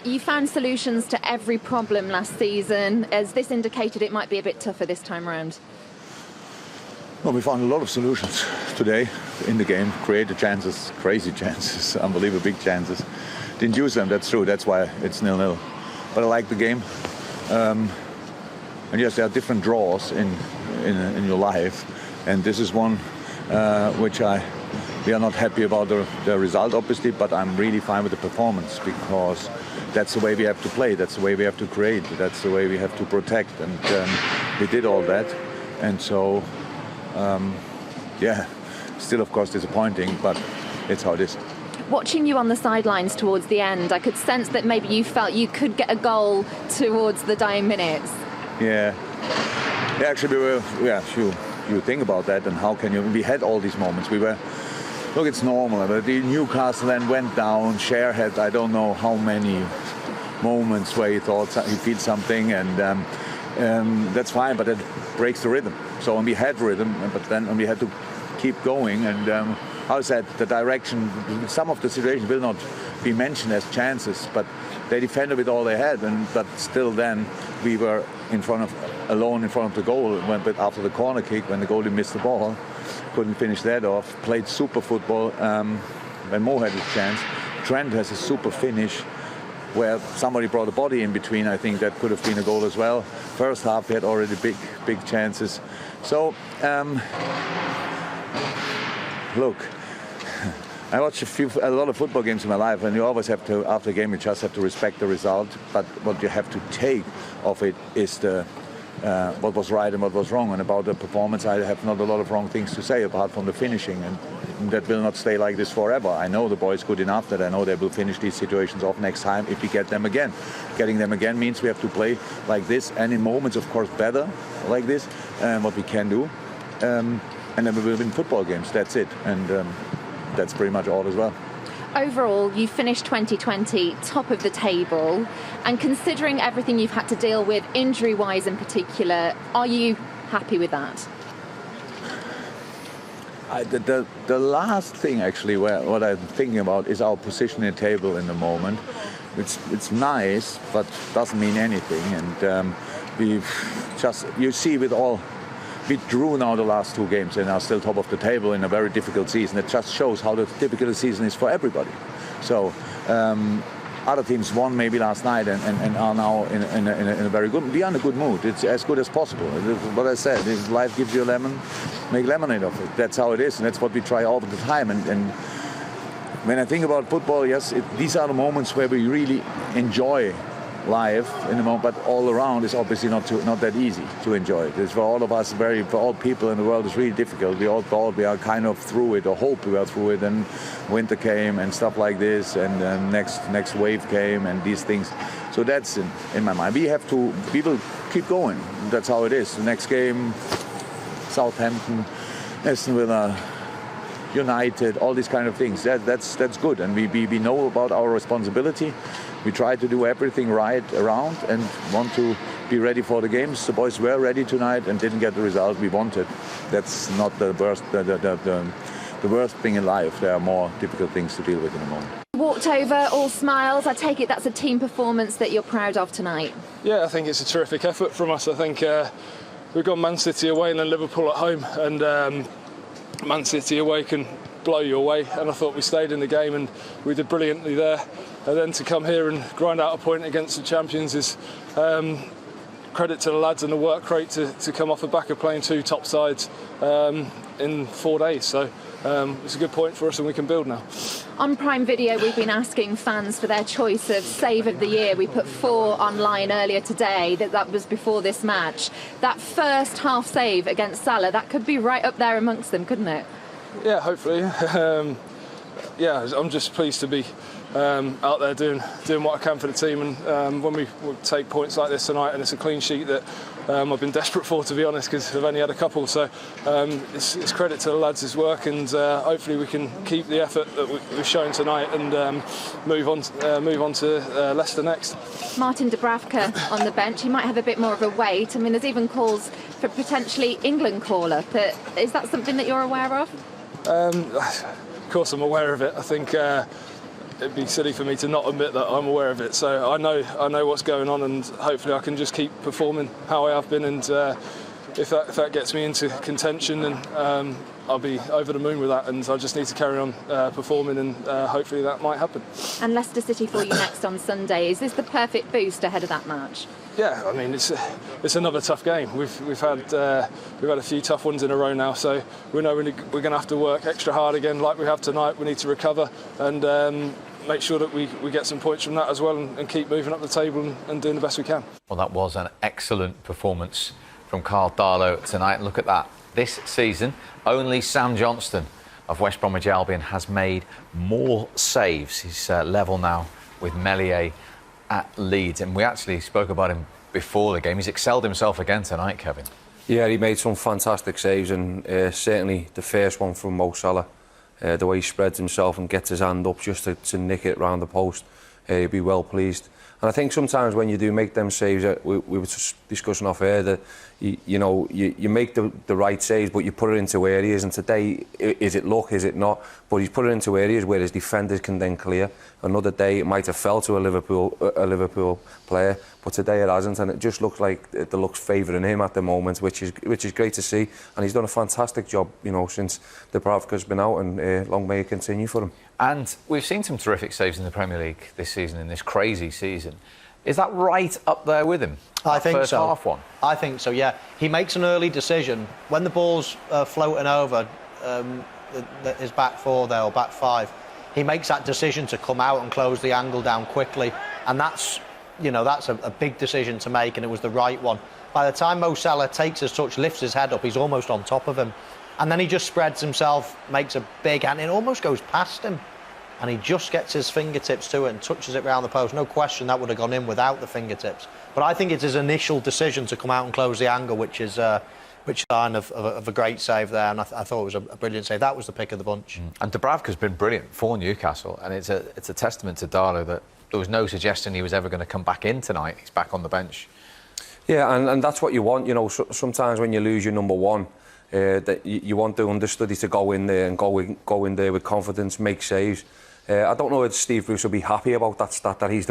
You found solutions to every problem last season. As this indicated, it might be a bit tougher this time around. Well, we found a lot of solutions today in the game. Created chances, crazy chances, unbelievable big chances. Didn't use them, that's true. That's why it's 0-0. But I like the game. And yes, there are different draws in your life. And this is one which we are not happy about the result, obviously, but I'm really fine with the performance because that's the way we have to play. That's the way we have to create. That's the way we have to protect. And we did all that. And so, yeah, still, of course, disappointing, but it's how it is. Watching you on the sidelines towards the end, I could sense that maybe you felt you could get a goal towards the dying minutes. Yeah. Actually, we were, you think about that and how can you, we had all these moments. We were, look, it's normal, but the Newcastle then went down, Cher had, I don't know how many moments where he thought he feels something, and that's fine, but it breaks the rhythm. So when we had rhythm, but then we had to keep going, and how said the direction, some of the situations will not be mentioned as chances, but they defended with all they had, but still then we were alone in front of the goal after the corner kick when the goalie missed the ball, couldn't finish that off, played super football when Mo had his chance. Trent has a super finish where somebody brought a body in between. I think that could have been a goal as well. First half we had already big chances. So look, I watched a lot of football games in my life, and you always have to, after a game, you just have to respect the result. But what you have to take of it is what was right and what was wrong. And about the performance, I have not a lot of wrong things to say apart from the finishing, and that will not stay like this forever. I know the boys good enough that I know they will finish these situations off next time if we get them again. Getting them again means we have to play like this, and in moments, of course, better like this, what we can do. And then we will win football games. That's it. And that's pretty much all as well. Overall, you finished 2020 top of the table, and considering everything you've had to deal with, injury-wise in particular, are you happy with that? The last thing, actually, what I'm thinking about is our position in the table in the moment. It's nice, but doesn't mean anything. And you see we drew now the last two games and are still top of the table in a very difficult season. It just shows how difficult the season is for everybody. So other teams won maybe last night and are now in a very good, we are in a good mood. It's as good as possible. What I said, if life gives you a lemon, make lemonade of it. That's how it is, and that's what we try all the time. And when I think about football, yes, these are the moments where we really enjoy life in the moment, but all around is obviously not that easy to enjoy it. It's for all of us, for all people in the world, it's really difficult. We all thought we are kind of through it, or hope we are through it, and winter came and stuff like this, and next wave came and these things. So that's in my mind. We will keep going. That's how it is. The next game, Southampton, Aston Villa, United, all these kind of things. That's good, and we know about our responsibility. We try to do everything right around and want to be ready for the games. The boys were ready tonight and didn't get the result we wanted. That's not the worst. The worst thing in life. There are more difficult things to deal with in the moment. Walked over, all smiles. I take it that's a team performance that you're proud of tonight. Yeah, I think it's a terrific effort from us. I think we've got Man City away and then Liverpool at home, and Man City away can blow you away, and I thought we stayed in the game and we did brilliantly there. And then to come here and grind out a point against the champions is credit to the lads and the work rate to come off the back of playing two top sides in 4 days. So it's a good point for us, and we can build now. On Prime Video, we've been asking fans for their choice of save of the year. We put 4 online earlier today. That was before this match. That first half save against Salah, that could be right up there amongst them, couldn't it? Yeah, hopefully. Yeah, I'm just pleased to be out there doing what I can for the team, and when we take points like this tonight, and it's a clean sheet that I've been desperate for, to be honest, because I've only had a couple. So it's credit to the lads' work, and hopefully we can keep the effort that we've shown tonight and move on to Leicester next. Martin Dubravka on the bench. He might have a bit more of a weight. I mean, there's even calls for potentially England call-up. Is that something that you're aware of? Of course I'm aware of it. I think it'd be silly for me to not admit that I'm aware of it. So I know what's going on, and hopefully I can just keep performing how I have been. And if that gets me into contention, then I'll be over the moon with that. And I just need to carry on performing, and hopefully that might happen. And Leicester City for you next on Sunday. Is this the perfect boost ahead of that match? Yeah, I mean it's another tough game. We've had a few tough ones in a row now, so we know we're going to have to work extra hard again, like we have tonight. We need to recover and make sure that we get some points from that as well, and keep moving up the table and doing the best we can. Well, that was an excellent performance from Karl Darlow tonight. Look at that. This season, only Sam Johnston of West Bromwich Albion has made more saves. He's level now with Meslier at Leeds, and we actually spoke about him before the game. He's excelled himself again tonight, Kevin. Yeah, he made some fantastic saves, and certainly the first one from Mo Salah, the way he spreads himself and gets his hand up just to nick it round the post, he'd be well pleased. And I think sometimes when you do make them saves, we were just discussing off air that you make the right saves, but you put it into areas. And today, is it luck? Is it not? But he's put it into areas where his defenders can then clear. Another day, it might have fell to a Liverpool player, but today it hasn't, and it just looks like the luck's favouring him at the moment, which is great to see. And he's done a fantastic job, since Dubravka's been out, and long may it continue for him. And we've seen some terrific saves in the Premier League this season, in this crazy season. Is that right up there with him? I think first so. Half one? I think so, yeah. He makes an early decision. When the ball's floating over his back four there, or back five, he makes that decision to come out and close the angle down quickly. And that's a big decision to make, and it was the right one. By the time Mo Salah takes his touch, lifts his head up, he's almost on top of him. And then he just spreads himself, makes a big, and it almost goes past him. And he just gets his fingertips to it and touches it round the post. No question that would have gone in without the fingertips. But I think it's his initial decision to come out and close the angle, which is a sign of a great save there. And I thought it was a brilliant save. That was the pick of the bunch. And Dubravka's been brilliant for Newcastle, and it's a testament to Darlow that there was no suggestion he was ever going to come back in tonight. He's back on the bench. Yeah, and that's what you want. Sometimes when you lose your number one, that you want the understudy to go in there and go in there with confidence, make saves. I don't know if Steve Bruce will be happy about that stat that he's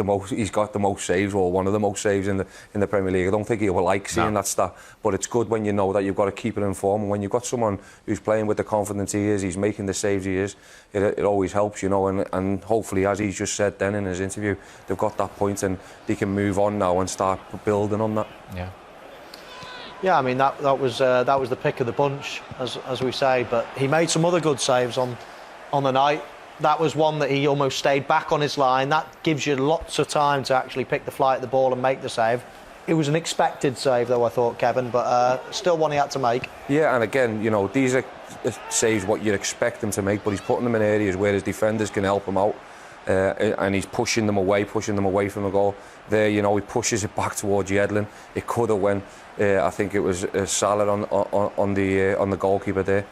got the most saves, or one of the most saves in the Premier League. I don't think he will like seeing that stat, but it's good when you know that you've got to keep it in form. And when you've got someone who's playing with the confidence he is, he's making the saves he is, it always helps, and hopefully, as he's just said then in his interview, they've got that point and they can move on now and start building on that. Yeah. Yeah, I mean that was the pick of the bunch, as we say. But he made some other good saves on the night. That was one that he almost stayed back on his line. That gives you lots of time to actually pick the flight of the ball and make the save. It was an expected save, though, I thought, Kevin, but still one he had to make. Yeah, and again, these are saves what you'd expect him to make, but he's putting them in areas where his defenders can help him out, and he's pushing them away from the goal. There, he pushes it back towards Yedlin. It could have went. I think it was Salah on the goalkeeper there,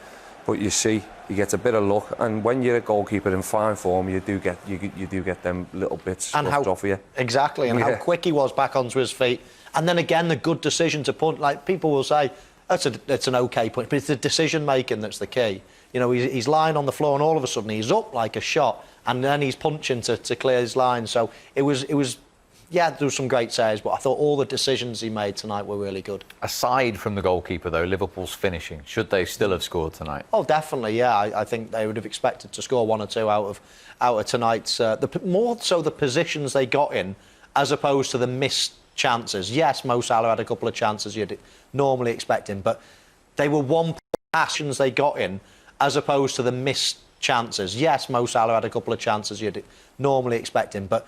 but you see, he gets a bit of luck, and when you're a goalkeeper in fine form, you do get them little bits scuffed off of you. Exactly, and how quick he was back onto his feet, and then again the good decision to punt. Like people will say, it's an okay punt, but it's the decision making that's the key. He's lying on the floor, and all of a sudden he's up like a shot, and then he's punching to clear his line. So it was. Yeah, there were some great saves, but I thought all the decisions he made tonight were really good. Aside from the goalkeeper, though, Liverpool's finishing, should they still have scored tonight? Oh, definitely, yeah. I think they would have expected to score one or two out of tonight's... more so the positions they got in, as opposed to the missed chances. Yes, Mo Salah had a couple of chances you'd normally expect him, but they were one passions they got in, as opposed to the missed chances. Yes, Mo Salah had a couple of chances you'd normally expect him, but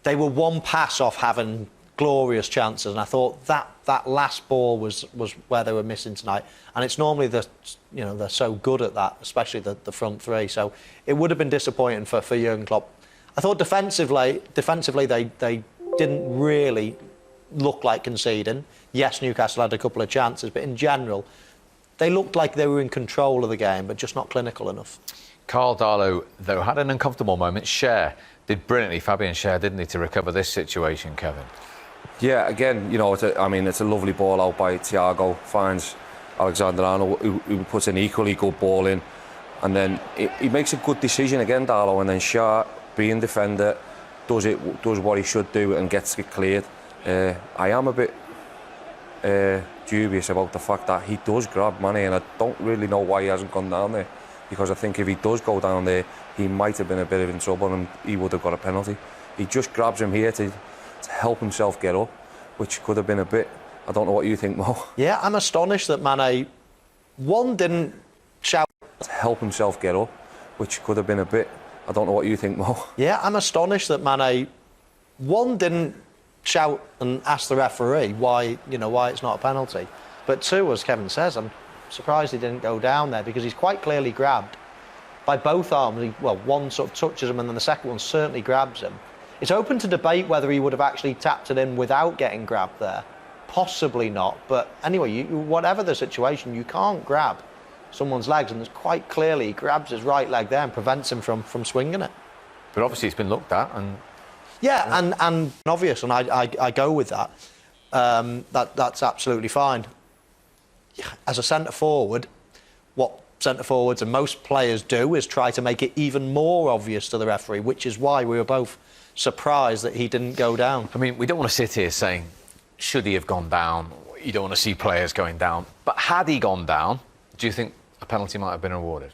they were one pass off having glorious chances, and I thought that last ball was where they were missing tonight. And it's normally they're so good at that, especially the front three. So it would have been disappointing for Jurgen Klopp. I thought defensively they didn't really look like conceding. Yes, Newcastle had a couple of chances, but in general, they looked like they were in control of the game, but just not clinical enough. Karl Darlow, though, had an uncomfortable moment. Schär did brilliantly, Fabian Schär, didn't he, to recover this situation, Kevin? Yeah, again, it's a lovely ball out by Thiago, finds Alexander-Arnold, who puts an equally good ball in, and then he makes a good decision again, Darlow, and then Schär brilliant defender, does what he should do and gets it cleared. I am a bit dubious about the fact that he does grab Mane, and I don't really know why he hasn't gone down there, because I think if he does go down there, he might have been a bit in trouble and he would have got a penalty. He just grabs him here to help himself get up, which could have been a bit. I don't know what you think, Mo. Yeah, I'm astonished that Mane, one, didn't shout To help himself get up, which could have been a bit. I don't know what you think, Mo. Yeah, I'm astonished that Mane, one, didn't shout and ask the referee why it's not a penalty. But two, as Kevin says, I'm surprised he didn't go down there, because he's quite clearly grabbed by both arms. One sort of touches him and then the second one certainly grabs him. It's open to debate whether he would have actually tapped it in without getting grabbed there. Possibly not. But anyway, whatever the situation, you can't grab someone's legs, and it's quite clearly he grabs his right leg there and prevents him from swinging it. But obviously it's been looked at, and yeah, and obvious, and I go with that. That's absolutely fine. As a centre forward, what centre forwards and most players do is try to make it even more obvious to the referee, which is why we were both surprised that he didn't go down. I mean, we don't want to sit here saying, should he have gone down? You don't want to see players going down. But had he gone down, do you think a penalty might have been awarded?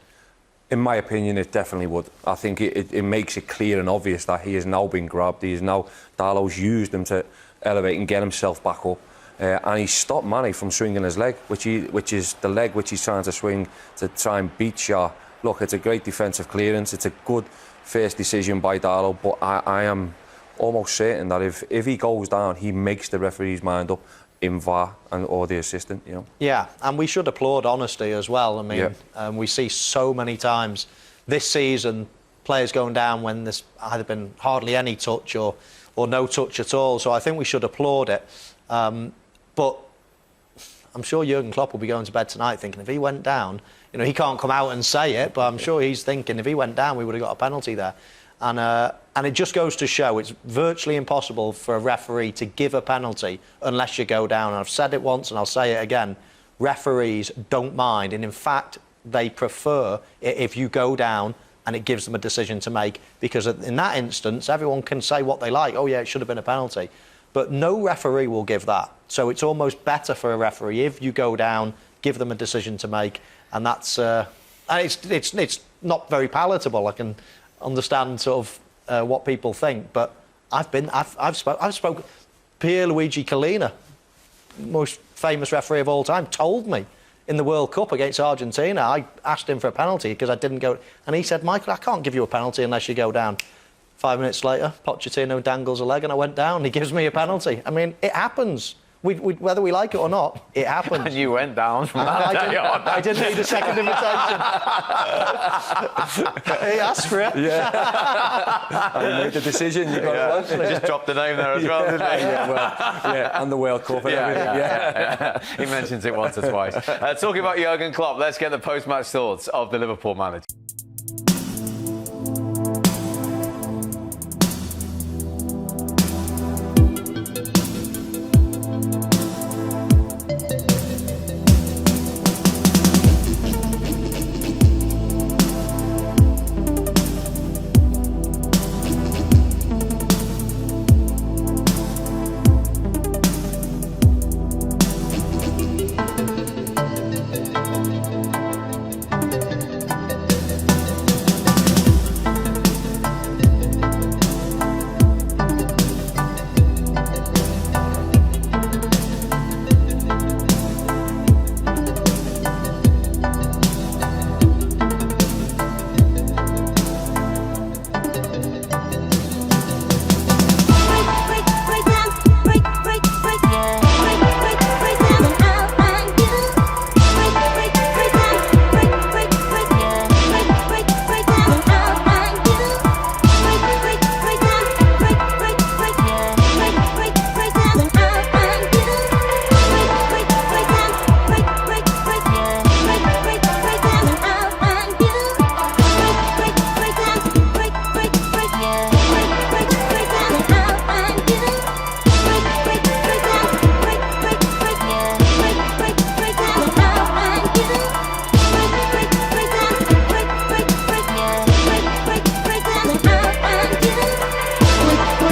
In my opinion, it definitely would. I think it makes it clear and obvious that he has now been grabbed. Darlow's used him to elevate and get himself back up. And he stopped Mane from swinging his leg, which is the leg which he's trying to swing to try and beat Shaw. Look, it's a great defensive clearance. It's a good first decision by Darlow, but I am almost certain that if he goes down, he makes the referee's mind up in VAR or the assistant, Yeah, and we should applaud honesty as well. I mean, we see so many times this season players going down when there's either been hardly any touch or no touch at all. So I think we should applaud it. But I'm sure Jurgen Klopp will be going to bed tonight thinking if he went down, he can't come out and say it, but I'm sure he's thinking if he went down, we would have got a penalty there. And it just goes to show it's virtually impossible for a referee to give a penalty unless you go down. And I've said it once and I'll say it again. Referees don't mind, and in fact, they prefer it if you go down and it gives them a decision to make, because in that instance, everyone can say what they like. Oh, yeah, it should have been a penalty. But no referee will give that. So it's almost better for a referee if you go down, give them a decision to make, and that's and it's not very palatable. I can understand sort of what people think, but I've spoken. Pierluigi Collina, most famous referee of all time, told me in the World Cup against Argentina, I asked him for a penalty because I didn't go, and he said, Michael, I can't give you a penalty unless you go down. 5 minutes later, Pochettino dangles a leg and I went down. He gives me a penalty. I mean, it happens. Whether we like it or not, it happens. And you went down from that day on. I didn't need a second invitation. He asked for it. Yeah. And he made the decision. You got He just dropped the name there as well, didn't he? and the World Cup and everything. Yeah. He mentions it once or twice. Talking about Jurgen Klopp, let's get the post-match thoughts of the Liverpool manager.